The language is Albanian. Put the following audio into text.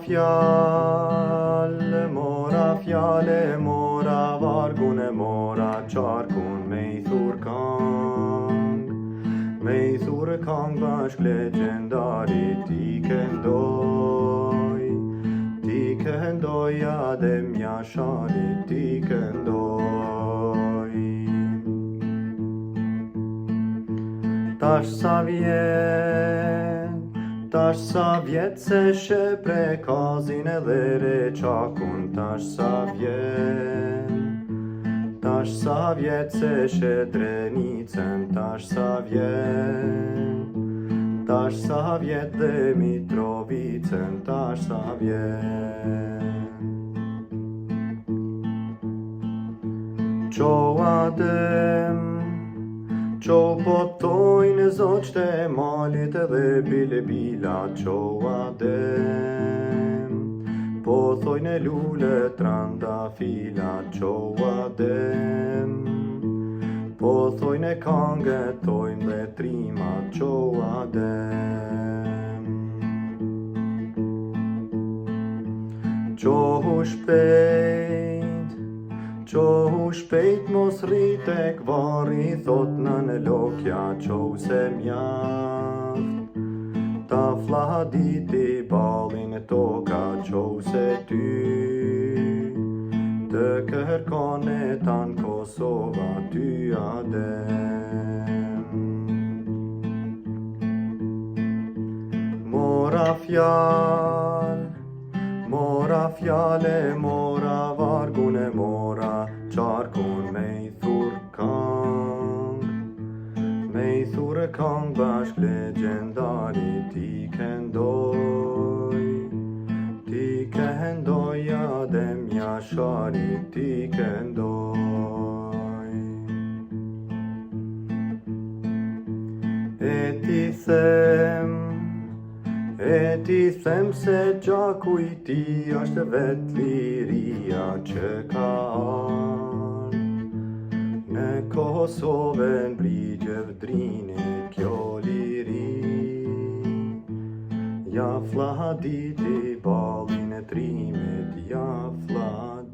fjale, mora vargun e mora qarkun me I thur kang. Me I thur kang bashk legendarit ti këndoj adem jasharit ti këndoj. Tash sa vjet se she prekazin edhe reqakun. Tash sa vjet se she drenicën. Tash sa vjet dhe Mitrovicën. Tash sa vjet. Qo adem, qo po thojnë zoqt e malit edhe bile-bila. Qo adem, po thojnë lule trandafila. Qo adem, po thojnë kange, thojnë dhe trima. Qo adem, qohu shpejt mos rritek varri, thot në lokja qohu se mjaft. Ta fladiti balin e toka qohu se ty, të kërkon e tan Kosova ty adem. Mora fjale, mora vargun e mora qarkun me I thur kang. Me I thur kang bashk legendari ti këndoj adem jashari ti këndoj. E ti them se gjaku I ti është vet liria që ka ardh. Në Kosovën brigje vdrini kjo liri. Ja fladiti balin e trimit, ja fladiti.